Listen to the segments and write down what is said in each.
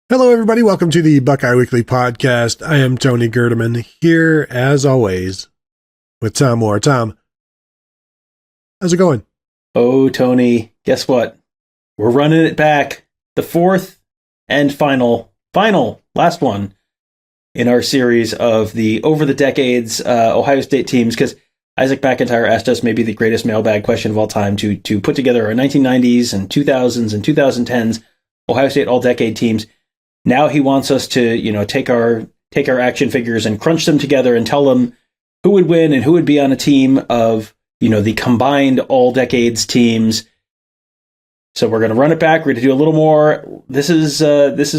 Hello, everybody. Welcome to the Buckeye Weekly Podcast. I am Tony Gerdeman, here, as always, with Tom Orr. Tom, how's it going? Oh, Tony, guess what? We're running it back. The fourth and final, last one in our series of the over the decades Ohio State teams, because Isaac McIntyre asked us maybe the greatest mailbag question of all time to put together our 1990s and 2000s and 2010s Ohio State all-decade teams. Now he wants us to, take our action figures and crunch them together and tell them who would win and who would be on a team of, the combined all decades teams. So we're going to run it back. We're going to do a little more. This is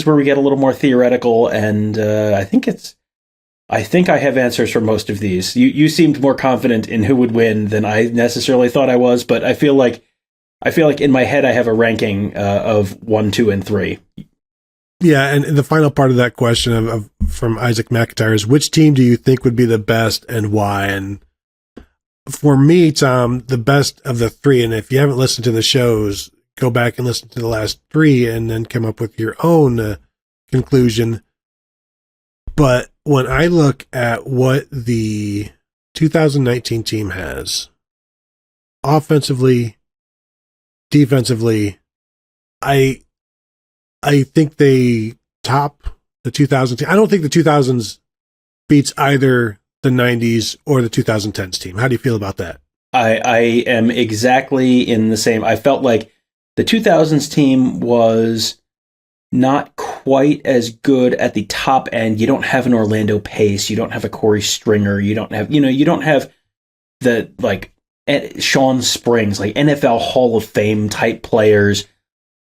where we get a little more theoretical, and I think I have answers for most of these. You seemed more confident in who would win than I necessarily thought I was, but I feel like in my head I have a ranking of 1, 2, and 3. Yeah, and the final part of that question from Isaac McIntyre is, which team do you think would be the best and why? And for me, Tom, the best of the three, and if you haven't listened to the shows, go back and listen to the last three and then come up with your own conclusion. But when I look at what the 2019 team has, offensively, defensively, I think they top the 2000 team. I don't think the 2000s beats either the 90s or the 2010s team. How do you feel about that? I am exactly in the same. I felt like the 2000s team was not quite as good at the top end. You don't have an Orlando Pace. You don't have a Corey Stringer. You don't have, you don't have the Sean Springs, like NFL Hall of Fame type players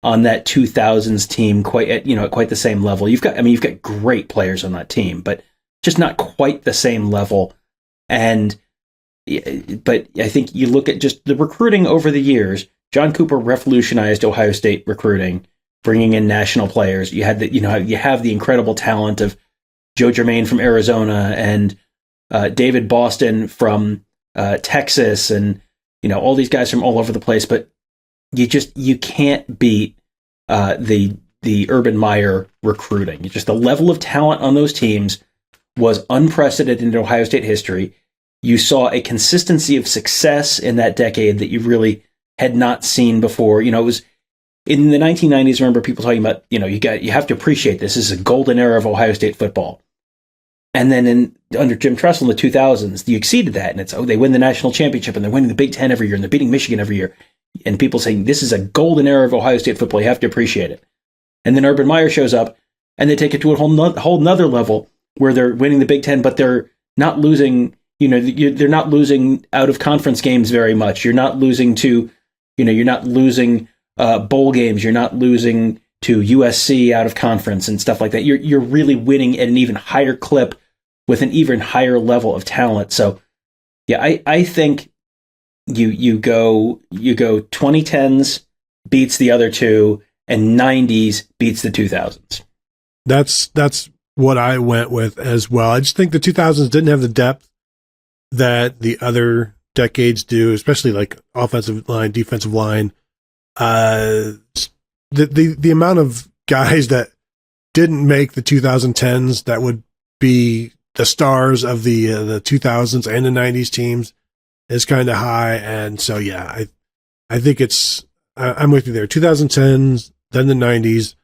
on that 2000s team quite at quite the same level. You've got great players on that team, but just not quite the same level. But I think you look at just the recruiting over the years. John Cooper revolutionized Ohio State recruiting, bringing in national players. You had you have the incredible talent of Joe Germain from Arizona and David Boston from Texas, and all these guys from all over the place. But you can't beat the Urban Meyer recruiting. Just the level of talent on those teams was unprecedented in Ohio State history. You saw a consistency of success in that decade that you really had not seen before. It was in the 1990s. I remember people talking about, you have to appreciate this. This is a golden era of Ohio State football. And then under Jim Tressel in the 2000s, you exceeded that, and it's they win the national championship and they're winning the Big Ten every year and they're beating Michigan every year. And people saying this is a golden era of Ohio State football. You have to appreciate it. And then Urban Meyer shows up and they take it to a whole nother level where they're winning the Big Ten, but they're not losing. They're not losing out of conference games very much. You're not losing to, you're not losing bowl games. You're not losing to USC out of conference and stuff like that. You're really winning at an even higher clip with an even higher level of talent. So, yeah, I think you go 2010s beats the other two, and 90s beats the 2000s. That's what I went with as well. I just think the 2000s didn't have the depth that the other decades do, especially like offensive line, defensive line. The amount of guys that didn't make the 2010s that would be the stars of the 2000s and the 90s teams is kind of high. And so, yeah, I think I'm with you there. 2010s, then the 90s,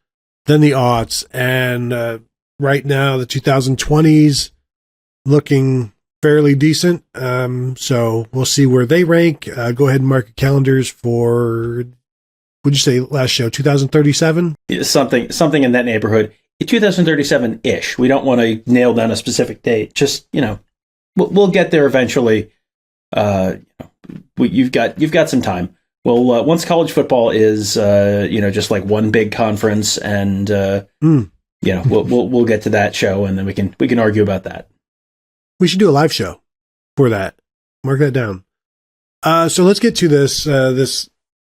then the aughts, and right now the 2020s looking fairly decent. So we'll see where they rank. Go ahead and mark your calendars for, what'd you say last show, 2037? Something in that neighborhood. 2037-ish. We don't want to nail down a specific date. Just, we'll get there eventually. You've got some time. Well, once college football is, just like one big conference, and we'll get to that show, and then we can argue about that. We should do a live show for that. Mark that down. So let's get to this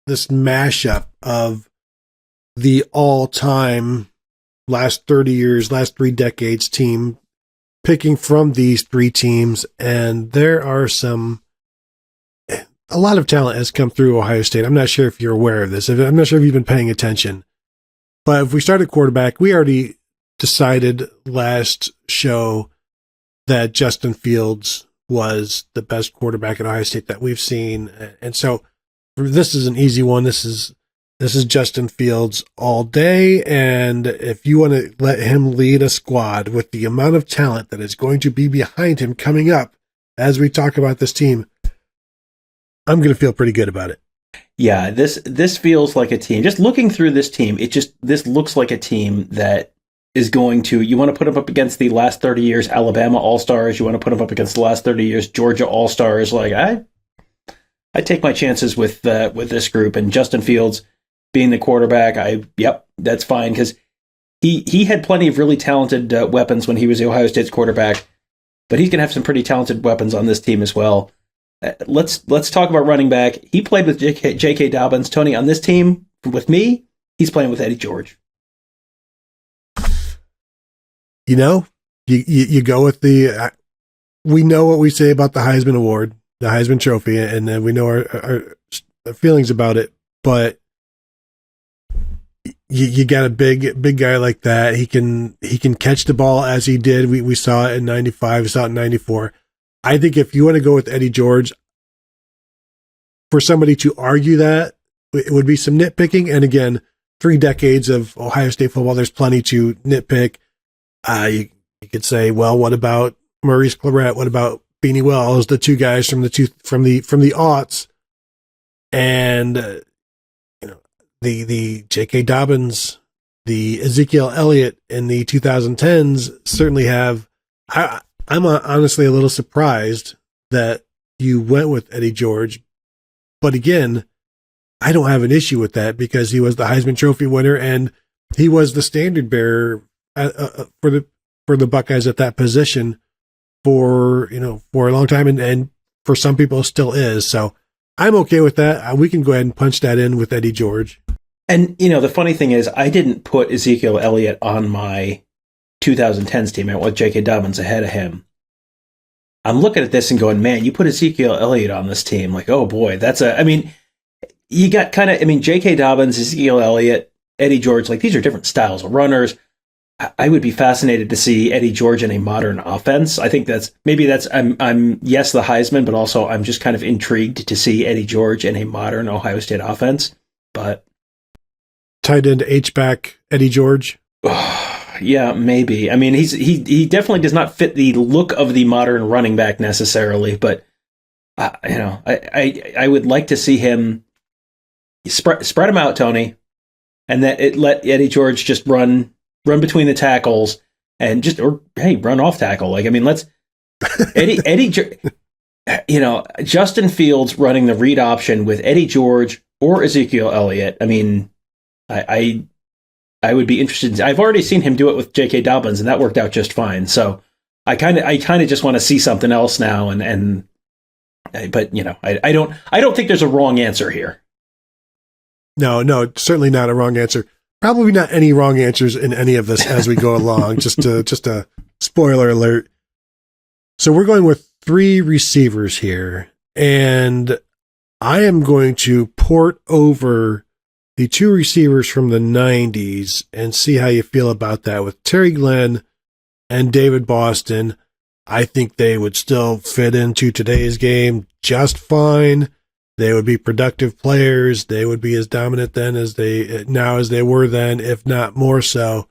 mashup of the all-time last 30 years, last 3 decades team, picking from these 3 teams, and there are a lot of talent has come through Ohio State. I'm not sure if you're aware of this. I'm not sure if you've been paying attention, But if we start at quarterback, we already decided last show that Justin Fields was the best quarterback at Ohio State that we've seen. And so this is an easy one. This is Justin Fields all day. And if you want to let him lead a squad with the amount of talent that is going to be behind him coming up as we talk about this team, I'm going to feel pretty good about it. Yeah, this feels like a team. Just looking through this team, this looks like a team that is going to, you want to put them up against the last 30 years Alabama All-Stars, you want to put them up against the last 30 years Georgia All-Stars. Like I take my chances with this group, and Justin Fields being the quarterback, that's fine, because he had plenty of really talented weapons when he was the Ohio State's quarterback, but he's going to have some pretty talented weapons on this team as well. Let's talk about running back. He played with J.K. Dobbins. Tony, on this team, with me, he's playing with Eddie George. You know, you go with we know what we say about the Heisman Award, the Heisman Trophy, and then we know our feelings about it, but you got a big guy like that. He can catch the ball as he did. We saw it in 95, we saw it in 94. I think if you want to go with Eddie George, for somebody to argue that, it would be some nitpicking. And again, 3 decades of Ohio State football, there's plenty to nitpick. You could say, well, what about Maurice Claret? What about Beanie Wells? The 2 guys from the aughts, and the J.K. Dobbins, the Ezekiel Elliott in the 2010s certainly have. I'm honestly a little surprised that you went with Eddie George, but again, I don't have an issue with that because he was the Heisman Trophy winner and he was the standard bearer for the Buckeyes at that position for a long time, and for some people still is. So I'm okay with that. We can go ahead and punch that in with Eddie George. And the funny thing is, I didn't put Ezekiel Elliott on my 2010s team. I went J.K. Dobbins ahead of him. I'm looking at this and going, man, you put Ezekiel Elliott on this team. Like, oh boy, you got J.K. Dobbins, Ezekiel Elliott, Eddie George, like these are different styles of runners. I would be fascinated to see Eddie George in a modern offense. I think I'm yes, the Heisman, but also I'm just kind of intrigued to see Eddie George in a modern Ohio State offense. But tight end H-back Eddie George. Yeah, maybe. I mean, he definitely does not fit the look of the modern running back necessarily, but I would like to see him spread him out, Tony, and let Eddie George just run between the tackles and run off tackle. Like, I mean, let's Justin Fields running the read option with Eddie George or Ezekiel Elliott. I mean, I would be interested. I've already seen him do it with J.K. Dobbins, and that worked out just fine. So I kind of just want to see something else now. But I don't think there's a wrong answer here. No, certainly not a wrong answer. Probably not any wrong answers in any of this as we go along. just a spoiler alert. So we're going with 3 receivers here, and I am going to port over the 2 receivers from the 90s and see how you feel about that. With Terry Glenn and David Boston, I think they would still fit into today's game just fine. They would be productive players. They would be as dominant then as they were then, if not more so.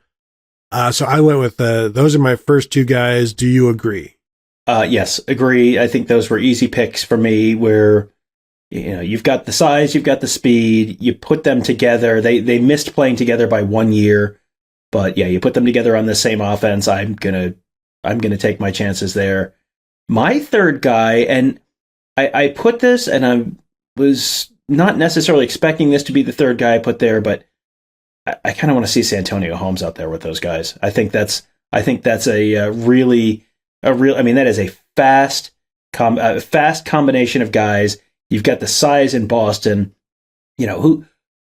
So I went with those are my first 2 guys. Do you agree? Yes, agree. I think those were easy picks for me where you've got the size, you've got the speed, you put them together. They missed playing together by 1 year, but yeah, you put them together on the same offense. I'm gonna take my chances there. My third guy, and I put this, and I was not necessarily expecting this to be the third guy I put there, but I kind of want to see Santonio Holmes out there with those guys. I think that's a that is a fast combination of guys. You've got the size in Boston. Who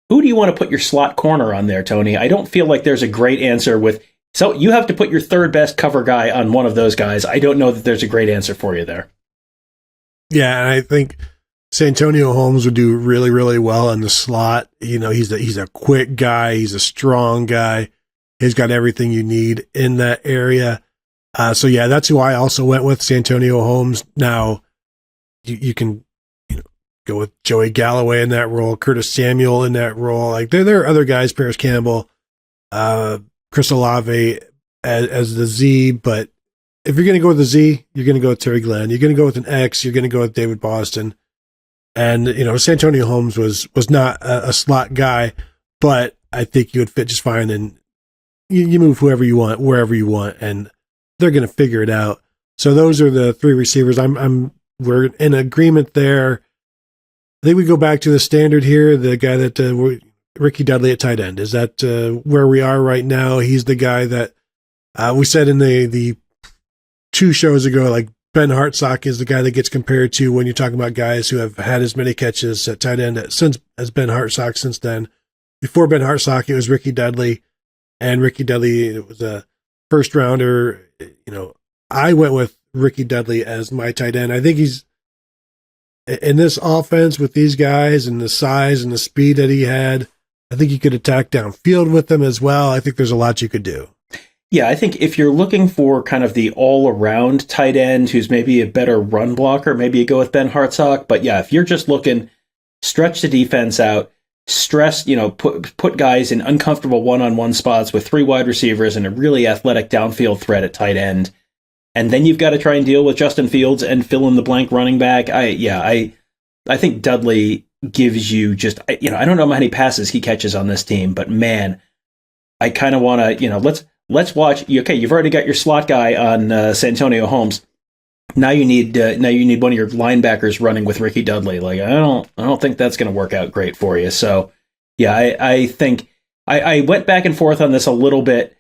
do you want to put your slot corner on there, Tony? I don't feel like there's a great answer so you have to put your third best cover guy on one of those guys. I don't know that there's a great answer for you there. Yeah, and I think Santonio Holmes would do really, really well in the slot. He's a quick guy. He's a strong guy. He's got everything you need in that area. So yeah, that's who I also went with, Santonio Holmes. Now you can go with Joey Galloway in that role, Curtis Samuel in that role. Like there are other guys, Paris Campbell, Chris Olave as the Z. But if you're going to go with the Z, you're going to go with Terry Glenn. You're going to go with an X. You're going to go with David Boston. And Santonio Holmes was not a slot guy, but I think he would fit just fine. And you move whoever you want, wherever you want, and they're going to figure it out. So those are the three receivers. We're in agreement there. I think we go back to the standard here. The guy that Ricky Dudley at tight end, is that where we are right now? He's the guy that we said in the 2 shows ago, like Ben Hartsock is the guy that gets compared to when you're talking about guys who have had as many catches at tight end as Ben Hartsock since then. Before Ben Hartsock, it was Ricky Dudley, and Ricky Dudley was a first rounder. I went with Ricky Dudley as my tight end. I think he's in this offense with these guys and the size and the speed that he had. I think you could attack downfield with them as well. I think there's a lot you could do. Yeah, I think if you're looking for kind of the all-around tight end who's maybe a better run blocker, maybe you go with Ben Hartsock. But yeah, if you're just looking, stretch the defense out, stress, put guys in uncomfortable one-on-one spots with 3 wide receivers and a really athletic downfield threat at tight end, and then you've got to try and deal with Justin Fields and fill in the blank running back. I think Dudley gives you just, I don't know how many passes he catches on this team, but man, I kind of want to, let's watch. Okay, you've already got your slot guy on Santonio Holmes. Now you need one of your linebackers running with Ricky Dudley. Like I don't think that's going to work out great for you. So yeah, I think I went back and forth on this a little bit.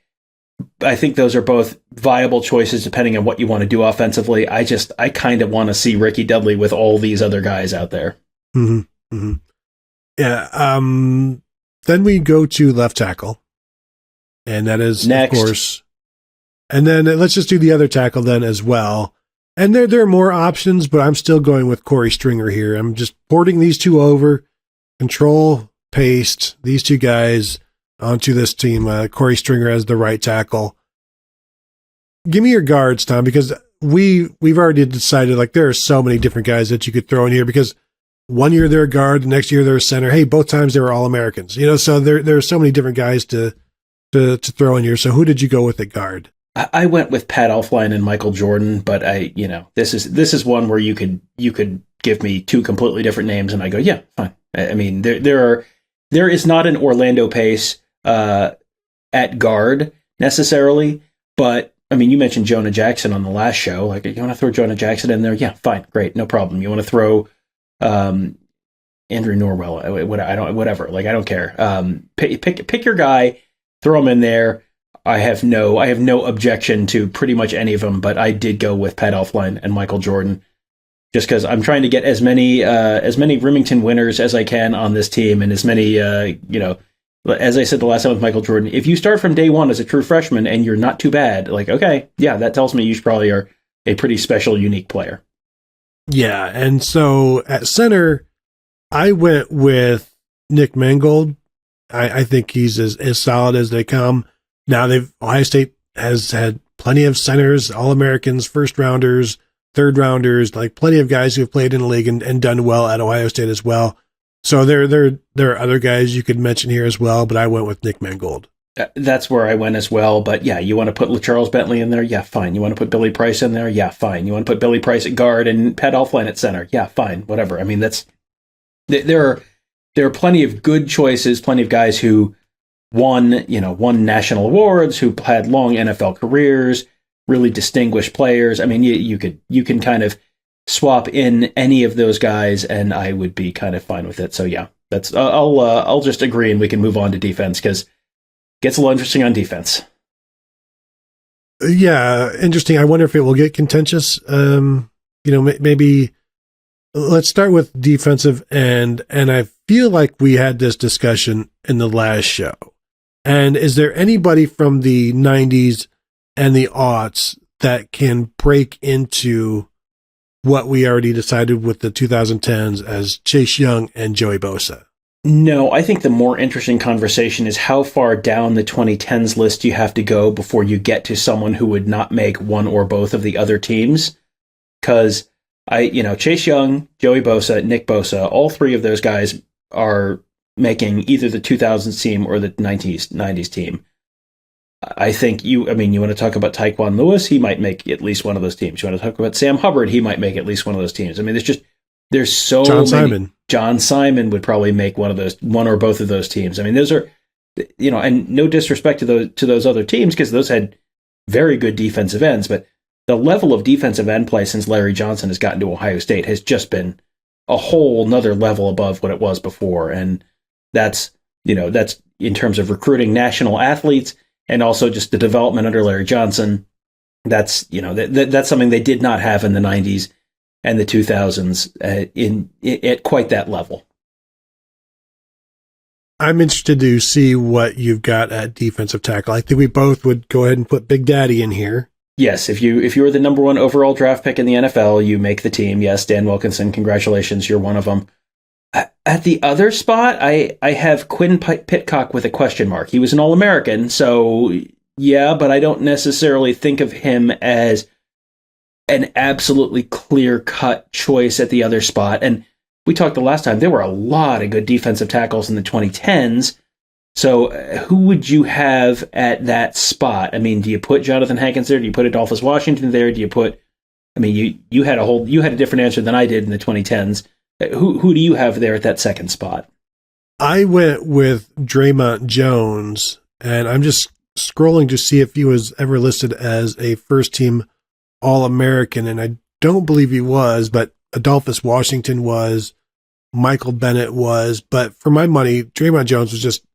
I think those are both viable choices depending on what you want to do offensively. I kind of want to see Ricky Dudley with all these other guys out there. Mm-hmm. Mm-hmm. Yeah. Then we go to left tackle, and that is next, of course. And then let's just do the other tackle then as well. And there are more options, but I'm still going with Corey Stringer here. I'm just porting these two over, control, paste these two guys onto this team. Corey Stringer as the right tackle. Give me your guards, Tom, because we've already decided like there are so many different guys that you could throw in here because one year they're a guard, the next year they're a center. Hey, both times they were All-Americans. So there are so many different guys to throw in here. So who did you go with at guard? I went with Pat Elflein and Michael Jordan, but this is one where you could give me 2 completely different names and I go, yeah, fine. I mean, there is not an Orlando Pace at guard necessarily, but I mean, you mentioned Jonah Jackson on the last show. Like, you want to throw Jonah Jackson in there? Yeah, fine, great, no problem. You want to throw Andrew Norwell? Whatever. Like, I don't care. Pick your guy, throw him in there. I have no objection to pretty much any of them, but I did go with Pat Elflein and Michael Jordan just because I'm trying to get as many Remington winners as I can on this team, and as many as I said the last time with Michael Jordan, if you start from day one as a true freshman and you're not too bad, like, okay, yeah, that tells me you probably are a pretty special, unique player. Yeah, and so at center, I went with Nick Mangold. I think he's as solid as they come. Now Ohio State has had plenty of centers, All-Americans, first rounders, third rounders, like plenty of guys who have played in the league and done well at Ohio State as well. So there are other guys you could mention here as well, but I went with Nick Mangold. That's where I went as well. But yeah, you want to put Charles Bentley in there? Yeah, fine. You want to put Billy Price in there? Yeah, fine. You want to put Billy Price at guard and Pat Elflein at center? Yeah, fine. Whatever. I mean, there are plenty of good choices, plenty of guys who won national awards, who had long NFL careers, really distinguished players. I mean, you can kind of swap in any of those guys, and I would be kind of fine with it. So yeah, that's I'll just agree, and we can move on to defense because it gets a little interesting on defense. Yeah, interesting. I wonder if it will get contentious. Maybe let's start with defensive end, and I feel like we had this discussion in the last show. And is there anybody from the 90s and the aughts that can break into what we already decided with the 2010s as Chase Young and Joey Bosa? No, I think the more interesting conversation is how far down the 2010s list you have to go before you get to someone who would not make one or both of the other teams. Because Chase Young, Joey Bosa, Nick Bosa, all three of those guys are making either the 2000s team or the 90s team. I think you want to talk about Tyquan Lewis, he might make at least one of those teams. You want to talk about Sam Hubbard, he might make at least one of those teams. I mean, there's so many. Simon. John Simon would probably make one or both of those teams. I mean, those are, and no disrespect to those other teams, because those had very good defensive ends, but the level of defensive end play since Larry Johnson has gotten to Ohio State has just been a whole nother level above what it was before. And that's in terms of recruiting national athletes and also just the development under Larry Johnson. That's, that's something they did not have in the 90s and the 2000s at quite that level. I'm interested to see what you've got at defensive tackle. I think we both would go ahead and put Big Daddy in here. Yes, if you were the number one overall draft pick in the NFL, you make the team. Yes, Dan Wilkinson, congratulations, you're one of them. At the other spot, I have Quinn Pitcock with a question mark. He was an All-American, so yeah, but I don't necessarily think of him as an absolutely clear-cut choice at the other spot. And we talked the last time, there were a lot of good defensive tackles in the 2010s. So who would you have at that spot? I mean, do you put Jonathan Hankins there? Do you put Adolphus Washington there? Do you put, you had a different answer than I did in the 2010s. Who do you have there at that second spot? I went with Draymond Jones, and I'm just scrolling to see if he was ever listed as a first-team All-American, and I don't believe he was, but Adolphus Washington was, Michael Bennett was, but for my money, Draymond Jones was just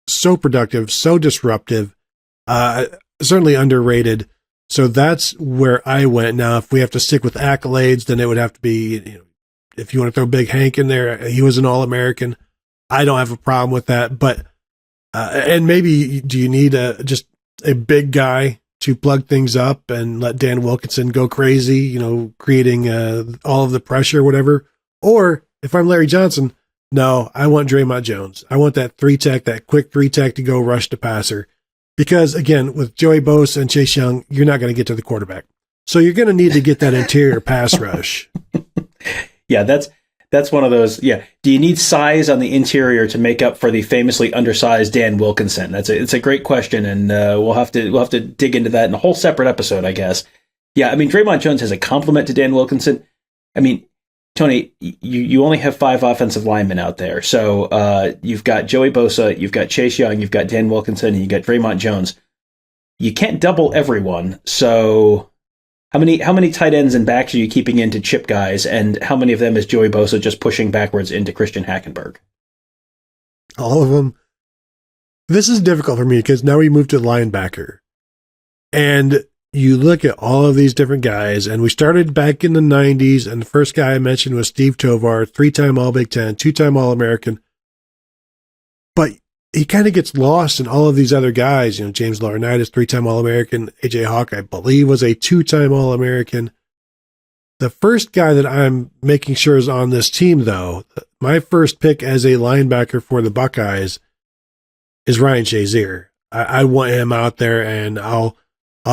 so productive, so disruptive, certainly underrated. So that's where I went. Now, if we have to stick with accolades, then it would have to be, if you want to throw Big Hank in there, he was an All-American. I don't have a problem with that, but and maybe do you need just a big guy to plug things up and let Dan Wilkinson go crazy, creating all of the pressure, whatever? Or if I'm Larry Johnson, no, I want Draymond Jones. I want that that quick 3-tech to go rush the passer. Because again, with Joey Bosa and Chase Young, you're not going to get to the quarterback. So you're going to need to get that interior pass rush. Yeah, that's one of those. Yeah. Do you need size on the interior to make up for the famously undersized Dan Wilkinson? It's a great question, and we'll have to dig into that in a whole separate episode, I guess. Yeah, Draymond Jones has a compliment to Dan Wilkinson. Tony, you only have 5 offensive linemen out there. So you've got Joey Bosa, you've got Chase Young, you've got Dan Wilkinson, and you've got Draymond Jones. You can't double everyone. So how many tight ends and backs are you keeping into chip guys, and how many of them is Joey Bosa just pushing backwards into Christian Hackenberg? All of them. This is difficult for me because now we move to linebacker. And you look at all of these different guys, and we started back in the 90s, and the first guy I mentioned was Steve Tovar, 3-time All-Big Ten, 2-time All-American. But he kind of gets lost in all of these other guys. James Laurinaitis, 3-time All-American. A.J. Hawk, I believe, was a 2-time All-American. The first guy that I'm making sure is on this team, though, my first pick as a linebacker for the Buckeyes is Ryan Shazier. I want him out there, and I'll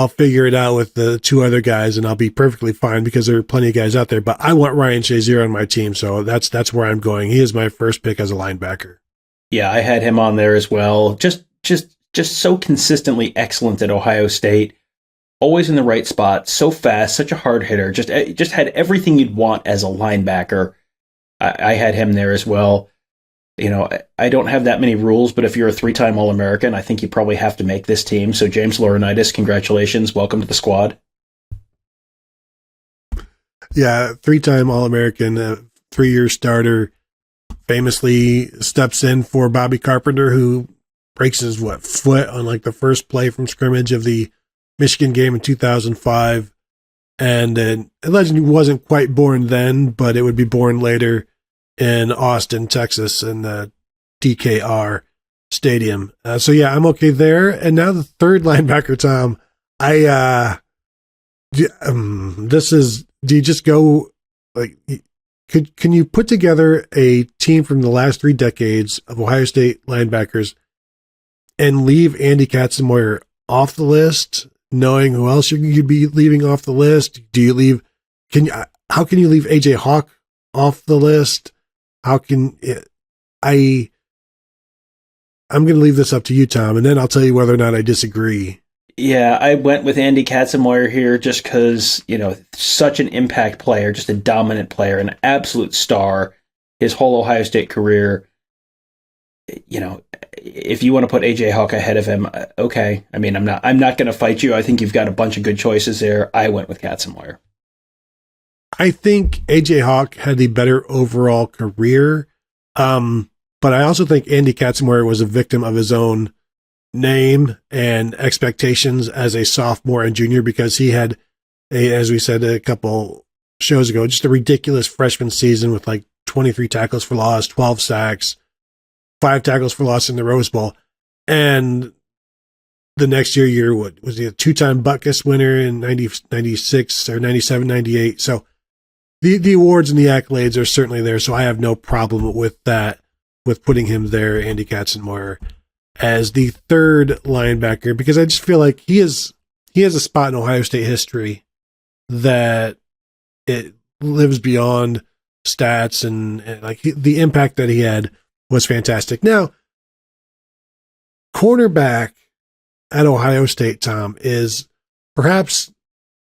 figure it out with the 2 other guys, and I'll be perfectly fine because there are plenty of guys out there. But I want Ryan Shazier on my team, so that's where I'm going. He is my first pick as a linebacker. Yeah, I had him on there as well. Just so consistently excellent at Ohio State. Always in the right spot, so fast, such a hard hitter. Just had everything you'd want as a linebacker. I had him there as well. I don't have that many rules, but if you're a 3-time All-American, I think you probably have to make this team. So James Laurinaitis, congratulations. Welcome to the squad. Yeah, 3-time All-American, 3-year starter, famously steps in for Bobby Carpenter, who breaks his foot on the first play from scrimmage of the Michigan game in 2005. And a legend wasn't quite born then, but it would be born later in Austin, Texas, in the DKR Stadium. So yeah, I'm okay there. And now the third linebacker, Tom. Do you just go like, can you put together a team from the last 3 decades of Ohio State linebackers and leave Andy Katzenmoyer off the list, knowing who else you'd be leaving off the list? Do you leave? How can you leave AJ Hawk off the list? How can I'm going to leave this up to you, Tom, and then I'll tell you whether or not I disagree. Yeah, I went with Andy Katzenmoyer here just because, such an impact player, just a dominant player, an absolute star his whole Ohio State career. If you want to put AJ Hawk ahead of him, okay. I mean, I'm not going to fight you. I think you've got a bunch of good choices there. I went with Katzenmoyer. I think AJ Hawk had the better overall career. But I also think Andy Katzenmoyer was a victim of his own name and expectations as a sophomore and junior, because he had, as we said a couple shows ago, just a ridiculous freshman season with like 23 tackles for loss, 12 sacks, 5 tackles for loss in the Rose Bowl. And the next year, what was he, a 2-time Butkus winner in 96 or 97, 98. So the awards and the accolades are certainly there. So I have no problem with that, with putting him there, Andy Katzenmoyer, as the third linebacker, because I just feel like he has a spot in Ohio State history that it lives beyond stats, and like the impact that he had was fantastic. Now, cornerback at Ohio State, Tom, is perhaps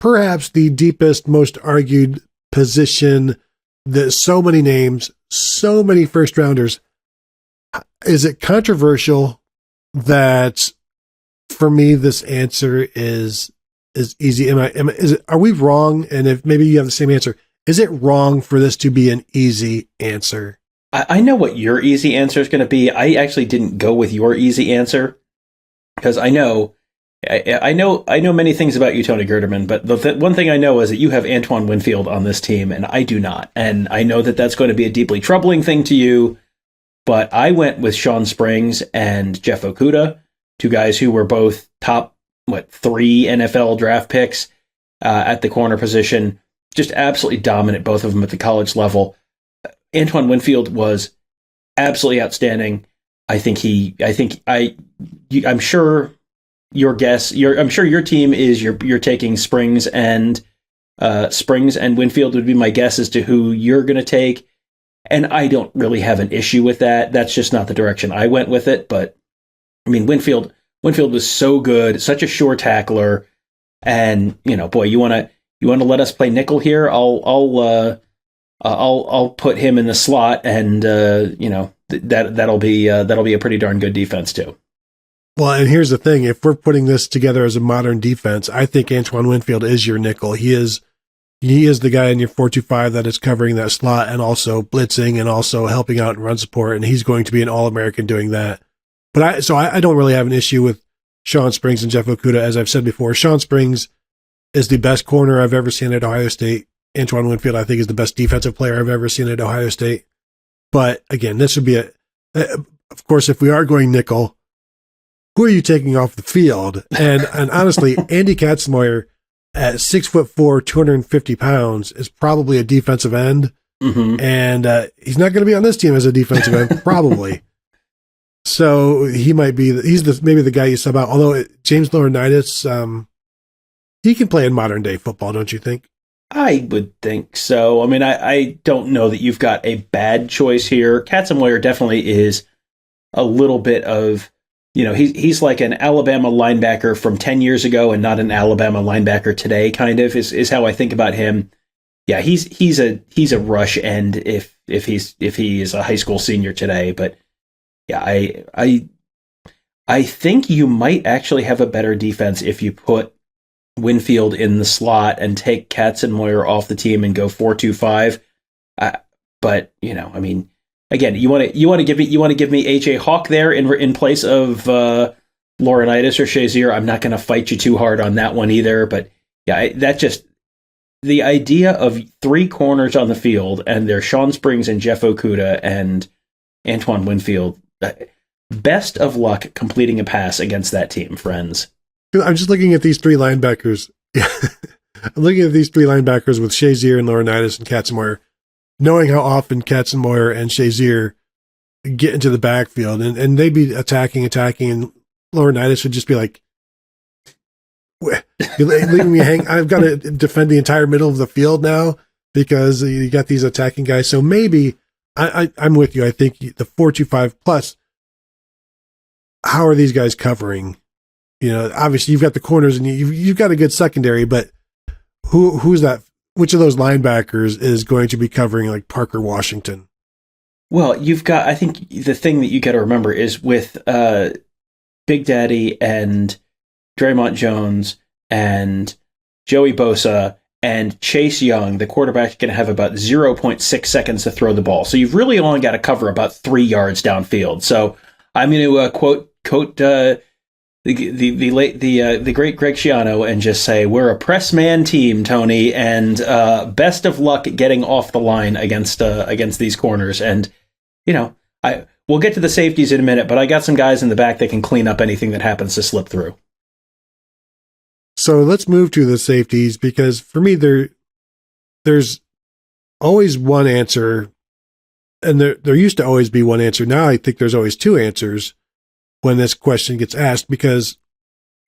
the deepest, most argued position. That so many names, so many first rounders. Is it controversial that for me this answer is easy? Are we wrong? And if maybe you have the same answer, is it wrong for this to be an easy answer? I know what your easy answer is going to be. I actually didn't go with your easy answer because I know many things about you, Tony Gerdeman, but the one thing I know is that you have Antoine Winfield on this team and I do not. And I know that that's going to be a deeply troubling thing to you. But I went with Sean Springs and Jeff Okudah, 2 guys who were both top, 3 NFL draft picks at the corner position. Just absolutely dominant, both of them at the college level. Antoine Winfield was absolutely outstanding. I'm sure your guess, I'm sure your team is you're taking Springs and Winfield would be my guess as to who you're going to take. And I don't really have an issue with that. That's just not the direction I went with it. But I mean, Winfield was so good, such a sure tackler. And boy, you want to let us play nickel here? I'll put him in the slot, and that'll be a pretty darn good defense too. Well, and here's the thing: if we're putting this together as a modern defense, I think Antoine Winfield is your nickel. He is the guy in your 4-2-5 that is covering that slot and also blitzing and also helping out in run support, and he's going to be an All-American doing that. But I don't really have an issue with Sean Springs and Jeff Okudah. As I've said before, Sean Springs is the best corner I've ever seen at Ohio State. Antoine Winfield, I think, is the best defensive player I've ever seen at Ohio State. But again, this would be of course, if we are going nickel, who are you taking off the field? And honestly, Andy Katzenmoyer at 6'4", 250 pounds is probably a defensive end. Mm-hmm. And he's not going to be on this team as a defensive end, probably. So he might be, maybe the guy you sub out. Although James Laurinaitis, he can play in modern day football, don't you think? I would think so. I mean, I don't know that you've got a bad choice here. Katzenmoyer definitely is a little bit of, he's like an Alabama linebacker from 10 years ago and not an Alabama linebacker today, kind of, is how I think about him. Yeah, he's a rush end if he is a high school senior today. But yeah, I think you might actually have a better defense if you put Winfield in the slot and take Katzenmoyer off the team and go 4-2-5. But I mean, again, you want to give me AJ Hawk there in place of Laurinaitis or Shazier. I'm not going to fight you too hard on that one either. But yeah, the idea of 3 corners on the field and they're Sean Springs and Jeff Okudah and Antoine Winfield. Best of luck completing a pass against that team, friends. I'm just looking at these 3 linebackers. I'm looking at these three linebackers with Shazier and Laurinaitis and Katzenmoyer, knowing how often Katzenmoyer and Shazier get into the backfield, and they'd be attacking, and Laurinaitis would just be like, you're leaving me hang. I've got to defend the entire middle of the field now because you got these attacking guys. So maybe I'm with you. I think the 4-2-5 plus, how are these guys covering? You know, obviously you've got the corners and you've got a good secondary, but who's that? Which of those linebackers is going to be covering like Parker Washington? Well, you've got, I think the thing that you got to remember is with Big Daddy and Draymond Jones and Joey Bosa and Chase Young, the quarterback's going to have about 0.6 seconds to throw the ball. So you've really only got to cover about 3 yards downfield. So I'm going to quote the great Greg Schiano and just say, we're a press man team, Tony, and best of luck getting off the line against these corners. And, you know, we'll get to the safeties in a minute, but I got some guys in the back that can clean up anything that happens to slip through. So let's move to the safeties, because for me, there's always one answer, and there used to always be one answer. Now I think there's always two answers when this question gets asked, because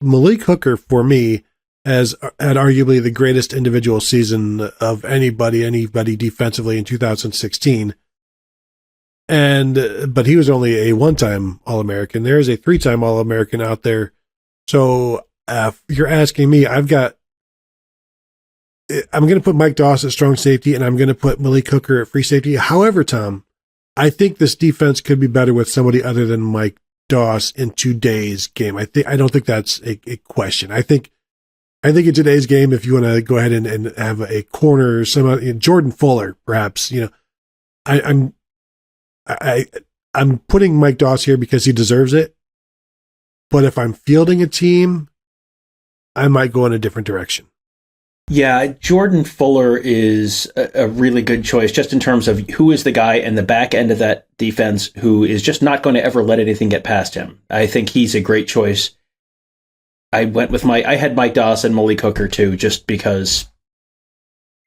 Malik Hooker, for me, had arguably the greatest individual season of anybody defensively in 2016. But he was only a one-time All-American. There is a 3-time All-American out there. So if you're asking me, I'm going to put Mike Doss at strong safety, and I'm going to put Malik Hooker at free safety. However, Tom, I think this defense could be better with somebody other than Mike Doss in today's game. I don't think that's a question. I think in today's game, if you want to go ahead and have a corner, Jordan Fuller, perhaps, you know, I'm putting Mike Doss here because he deserves it. But if I'm fielding a team, I might go in a different direction. Yeah, Jordan Fuller is a really good choice, just in terms of who is the guy in the back end of that defense who is just not going to ever let anything get past him. I think he's a great choice. I had Mike Doss and Malik Hooker too, just because,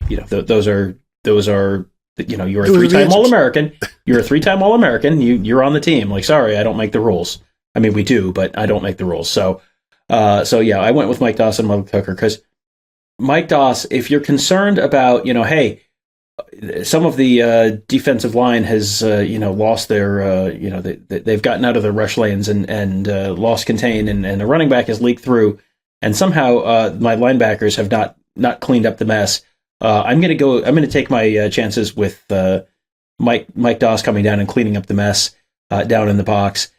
you know, those are, you know, you're a 3-time All-American. You're a 3-time All-American. You're on the team. Like, sorry, I don't make the rules. I mean, we do, but I don't make the rules. So yeah, I went with Mike Doss and Malik Hooker because Mike Doss, if you're concerned about, you know, hey, some of the defensive line has, you know, lost their, you know, they've gotten out of their rush lanes and lost contain, and the running back has leaked through, and somehow my linebackers have not cleaned up the mess. I'm going to take my chances with Mike Doss coming down and cleaning up the mess down in the box.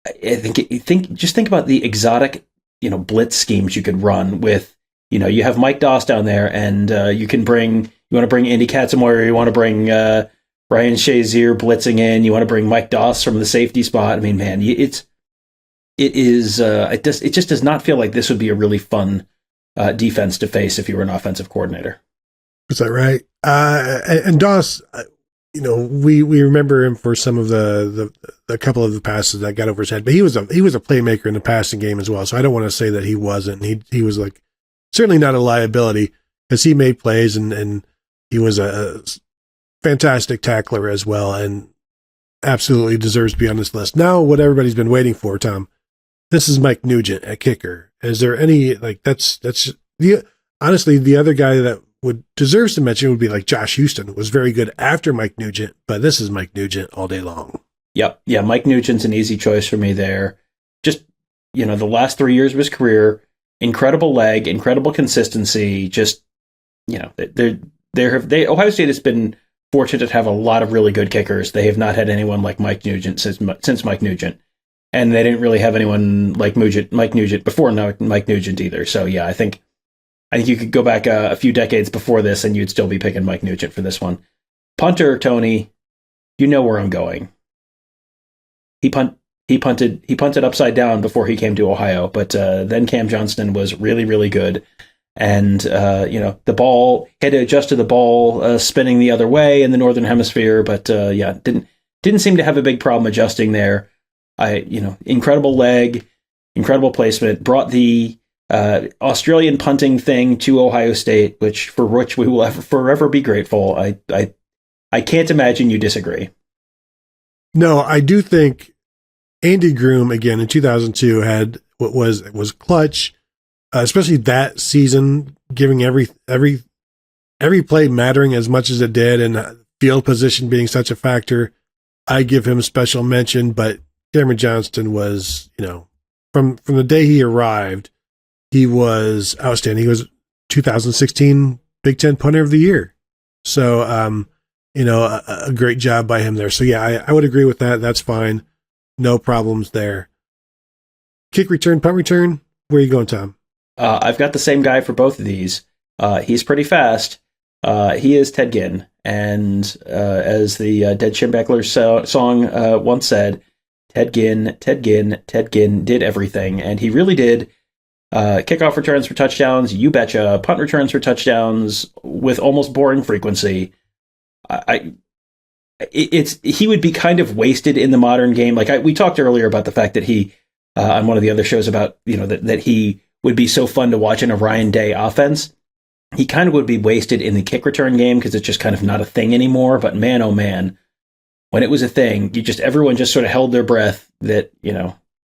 I think about the exotic, you know, blitz schemes you could run with. You know, you have Mike Doss down there, and you want to bring Andy Katzenmoyer, you want to bring Ryan Shazier blitzing in, you want to bring Mike Doss from the safety spot. I mean, man, it just does not feel like this would be a really fun defense to face if you were an offensive coordinator. Is that right? And Doss, you know, we remember him for some of the couple of the passes that got over his head, but he was a playmaker in the passing game as well. So I don't want to say that he wasn't. He was like, certainly not a liability, because he made plays and he was a fantastic tackler as well, and absolutely deserves to be on this list. Now, what everybody's been waiting for, Tom, this is Mike Nugent at kicker. Is there any, like, honestly, the other guy that deserves to mention would be like Josh Houston, who was very good after Mike Nugent, but this is Mike Nugent all day long. Yep. Yeah. Mike Nugent's an easy choice for me there. Just, you know, the last 3 years of his career, incredible leg, incredible consistency. Just, you know, Ohio State has been fortunate to have a lot of really good kickers. They have not had anyone like Mike Nugent since Mike Nugent, and they didn't really have anyone like Mike Nugent before Mike Nugent either. So yeah, I think you could go back a few decades before this, and you'd still be picking Mike Nugent for this one. Punter, Tony, you know where I'm going. He punted upside down before he came to Ohio, but then Cam Johnston was really, really good. And, you know, the ball, had to adjust to the ball spinning the other way in the Northern Hemisphere, but yeah, didn't seem to have a big problem adjusting there. Incredible leg, incredible placement, brought the Australian punting thing to Ohio State, which we will forever be grateful. I can't imagine you disagree. No, I do think Andy Groom again in 2002 had what was clutch, especially that season, giving every play mattering as much as it did, and field position being such a factor. I give him special mention, but Cameron Johnston was, from the day he arrived, he was outstanding. He was 2016 Big Ten Punter of the Year. So, a great job by him there. So, yeah, I would agree with that. That's fine. No problems there. Kick return, punt return. Where are you going, Tom? I've got the same guy for both of these. He's pretty fast. He is Ted Ginn. And as the Dead Schembechler song once said, Ted Ginn did everything. And he really did. Kickoff returns for touchdowns, you betcha. Punt returns for touchdowns with almost boring frequency. He would be kind of wasted in the modern game. Like we talked earlier about the fact that he, on one of the other shows about, that he would be so fun to watch in a Ryan Day offense. He kind of would be wasted in the kick return game because it's just kind of not a thing anymore. But man, oh man, when it was a thing, everyone just sort of held their breath that,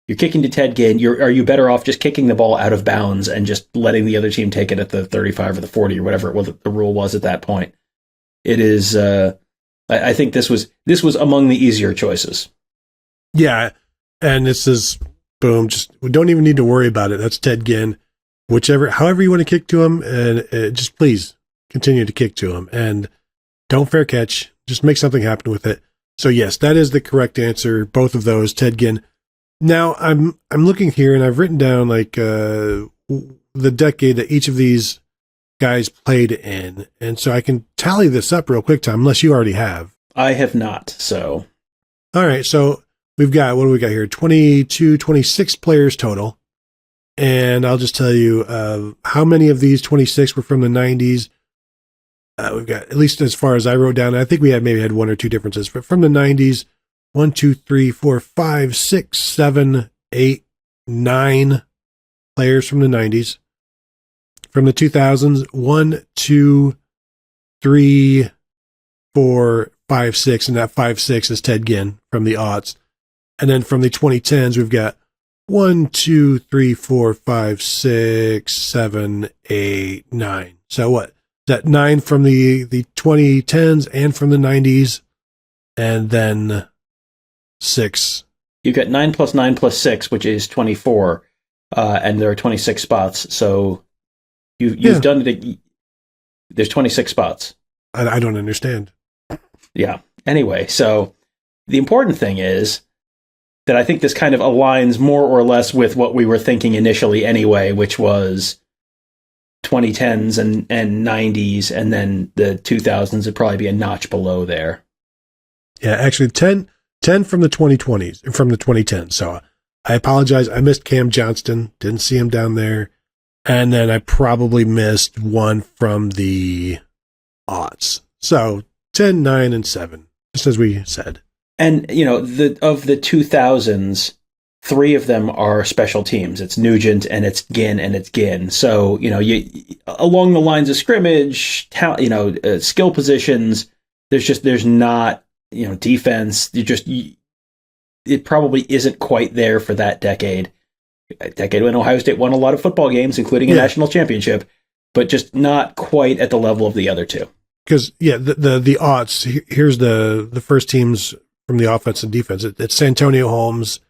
you're kicking to Ted Ginn. Are you better off just kicking the ball out of bounds and just letting the other team take it at the 35 or the 40 or whatever the rule was at that point? It is. I think this was among the easier choices. Yeah, and this is boom. We don't even need to worry about it. That's Ted Ginn. However you want to kick to him, and just please continue to kick to him, and don't fair catch. Just make something happen with it. So yes, that is the correct answer. Both of those, Ted Ginn. Now I'm looking here, and I've written down the decade that each of these guys played in, and so I can tally this up real quick, Tom, unless you already have. I have not. So all right, so we've got, what do we got here? 26 players total. And I'll just tell you how many of these 26 were from the 90s. We've got, at least as far as I wrote down, I think we maybe had one or two differences, but from the 90s, 1, 2, 3, 4, 5, 6, 7, 8, 9 players from the 90s. From the 2000s, 1, 2, 3, 4, 5, 6, and that 5, 6 is Ted Ginn from the aughts. And then from the 2010s, we've got 1, 2, 3, 4, 5, 6, 7, 8, 9. So what? That 9 from the 2010s and from the 90s, and then 6. You get 9 plus 9 plus 6, which is 24, and there are 26 spots. So you've done it. There's 26 spots. I don't understand. Yeah. Anyway, so the important thing is that I think this kind of aligns more or less with what we were thinking initially anyway, which was 2010s and 90s, and then the 2000s would probably be a notch below there. Yeah, actually 10 from the 2020s, from the 2010s. So I apologize. I missed Cam Johnston. Didn't see him down there. And then I probably missed one from the aughts. So 10, 9, and 7, just as we said. And, of the 2000s, 3 of them are special teams. It's Nugent, and it's Ginn, and it's Ginn. So, you along the lines of scrimmage, skill positions, there's not, defense. It probably isn't quite there for that decade. A decade when Ohio State won a lot of football games, including a national championship, but just not quite at the level of the other two. Because, the aughts, here's the first teams from the offense and defense. It's Santonio Holmes,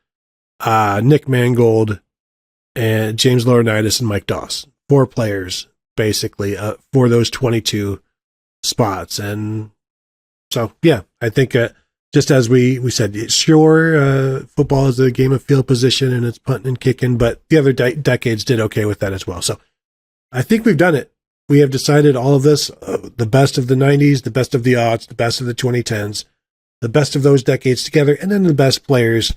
Nick Mangold, and James Laurinaitis and Mike Doss. 4 players, basically, for those 22 spots. And so, I think just as we said, sure, football is a game of field position and it's punting and kicking, but the other decades did okay with that as well. So I think we've done it. We have decided all of this, the best of the 90s, the best of the aughts, the best of the 2010s, the best of those decades together, and then the best players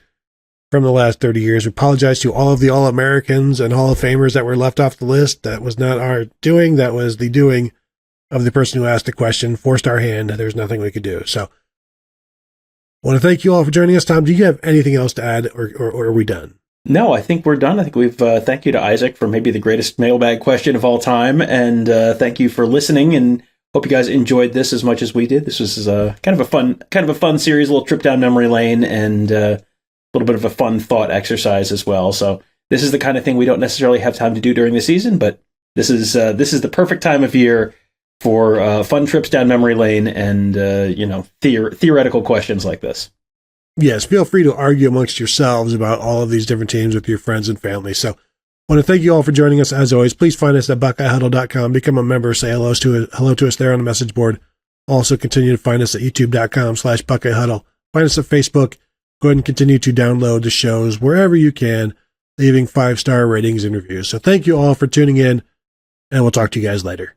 from the last 30 years. We apologize to all of the All-Americans and Hall of Famers that were left off the list. That was not our doing. That was the doing of the person who asked the question, forced our hand. There's nothing we could do. So I want to thank you all for joining us. Tom, do you have anything else to add, or are we done? No, I think we're done. I think we've thank you to Isaac for maybe the greatest mailbag question of all time, and thank you for listening. And hope you guys enjoyed this as much as we did. This was kind of a fun series, a little trip down memory lane, and a little bit of a fun thought exercise as well. So this is the kind of thing we don't necessarily have time to do during the season, but this is the perfect time of year for fun trips down memory lane and theoretical questions like this. Yes, feel free to argue amongst yourselves about all of these different teams with your friends and family. So I want to thank you all for joining us. As always, please find us at BuckeyeHuddle.com. Become a member. Say hello to us there on the message board. Also, continue to find us at YouTube.com/BuckeyeHuddle. Find us at Facebook. Go ahead and continue to download the shows wherever you can, leaving 5-star ratings and reviews. So thank you all for tuning in, and we'll talk to you guys later.